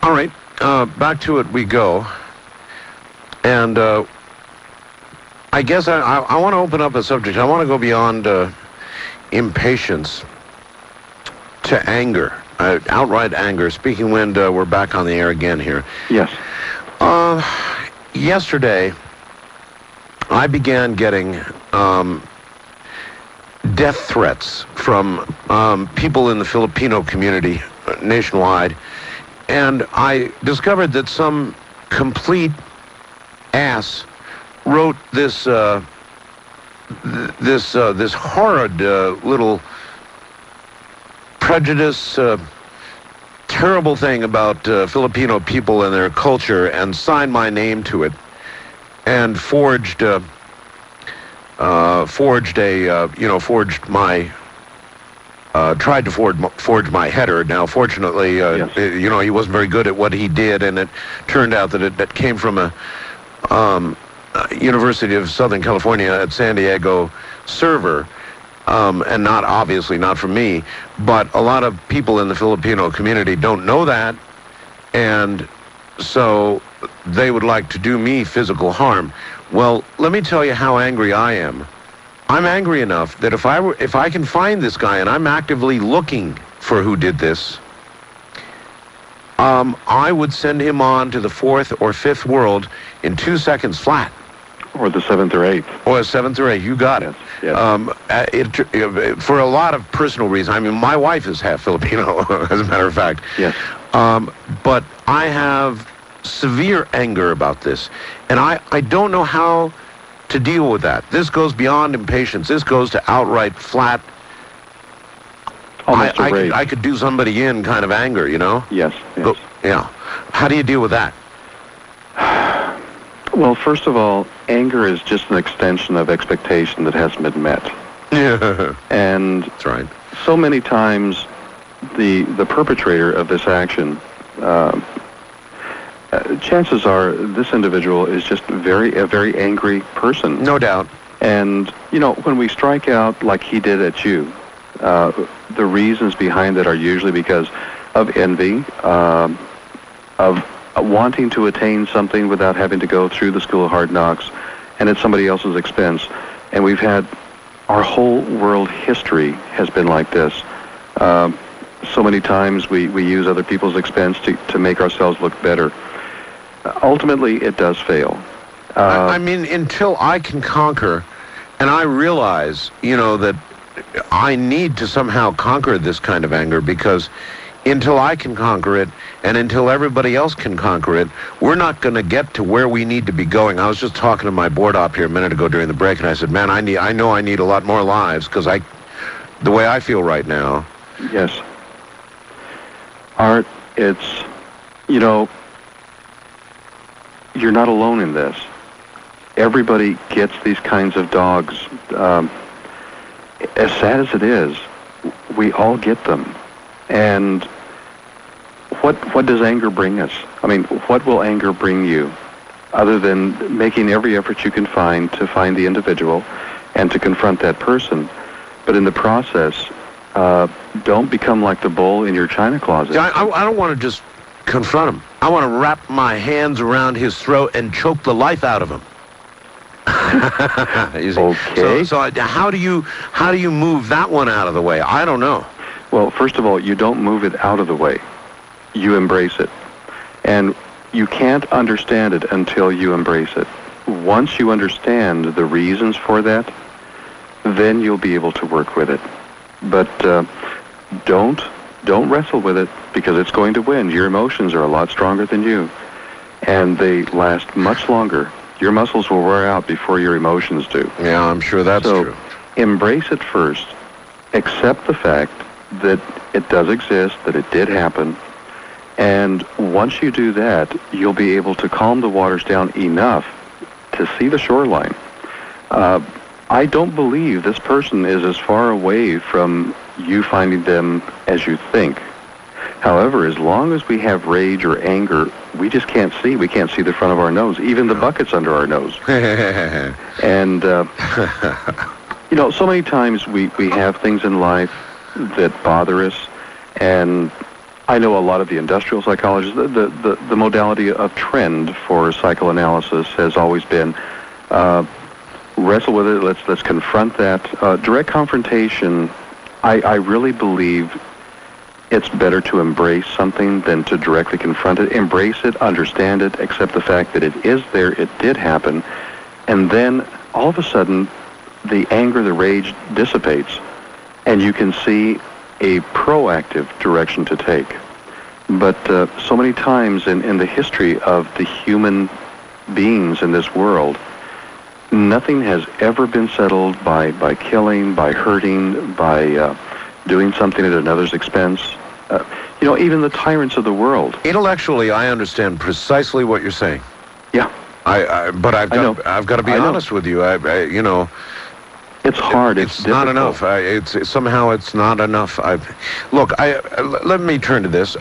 All right, back to it we go. And I guess I want to open up a subject. I want to go beyond impatience to anger, outright anger. Speaking when we're back on the air again here. Yes. Yesterday, I began getting death threats from people in the Filipino community nationwide, and I discovered that some complete ass wrote this this horrid little prejudice, terrible thing about Filipino people and their culture, and signed my name to it, and forged my tried to forge my header. Now, fortunately, Yes. he wasn't very good at what he did, and it turned out that it came from a University of Southern California at San Diego server, and not from me. But a lot of people in the Filipino community don't know that, and so they would like to do me physical harm. Well, let me tell you how angry I am. I'm angry enough that if I can find this guy, and I'm actively looking for who did this, I would send him on to the 4th or 5th world in 2 seconds flat. Or the 7th or 8th. Or 7th or 8th, you got it. Yes. For a lot of personal reasons. I mean, my wife is half Filipino, as a matter of fact. Yes. But I have severe anger about this, and I don't know how to deal with that. This goes beyond impatience. This goes to outright flat. Almost a rage. I could do somebody in kind of anger, you know? Yes. Yes. Yeah. How do you deal with that? Well, first of all, anger is just an extension of expectation that hasn't been met. Yeah. And That's right. so many times the perpetrator of this action, chances are this individual is just a very angry person. No doubt. And, when we strike out like he did at you, the reasons behind it are usually because of envy, of wanting to attain something without having to go through the school of hard knocks and at somebody else's expense. And we've had, our whole world history has been like this. So many times we use other people's expense to make ourselves look better. Ultimately, it does fail. I mean, until I can conquer, and I realize, that I need to somehow conquer this kind of anger, because until I can conquer it, and until everybody else can conquer it, we're not going to get to where we need to be going. I was just talking to my board op here a minute ago during the break, and I said, man, I know I need a lot more lives, because the way I feel right now. Yes. Art, it's, you're not alone in this. Everybody gets these kinds of dogs. As sad as it is, we all get them. And what does anger bring us? I mean, what will anger bring you, other than making every effort you can find to find the individual and to confront that person? But in the process, don't become like the bull in your china closet. I don't want to just confront him. I want to wrap my hands around his throat and choke the life out of him. Okay. So how do you move that one out of the way? I don't know. Well, first of all, you don't move it out of the way. You embrace it. And you can't understand it until you embrace it. Once you understand the reasons for that, then you'll be able to work with it. But don't wrestle with it, because it's going to win. Your emotions are a lot stronger than you, and they last much longer. Your muscles will wear out before your emotions do. Yeah, I'm sure that's true. Embrace it first. Accept the fact that it does exist, that it did happen, and once you do that, you'll be able to calm the waters down enough to see the shoreline. I don't believe this person is as far away from you finding them as you think. However, as long as we have rage or anger, we just can't see. We can't see the front of our nose, even the buckets under our nose. And, so many times we have things in life that bother us, and I know a lot of the industrial psychologists. The modality of trend for psychoanalysis has always been wrestle with it. Let's confront that. Direct confrontation. I really believe it's better to embrace something than to directly confront it. Embrace it, understand it, accept the fact that it is there, it did happen, and then all of a sudden the anger, the rage dissipates, and you can see a proactive direction to take. But so many times in the history of the human beings in this world, nothing has ever been settled by killing, by hurting, by doing something at another's expense. Even the tyrants of the world. Intellectually, I understand precisely what you're saying. Yeah. But I've got to be honest with you. It's hard. It's not enough. Somehow it's not enough. Look, let me turn to this.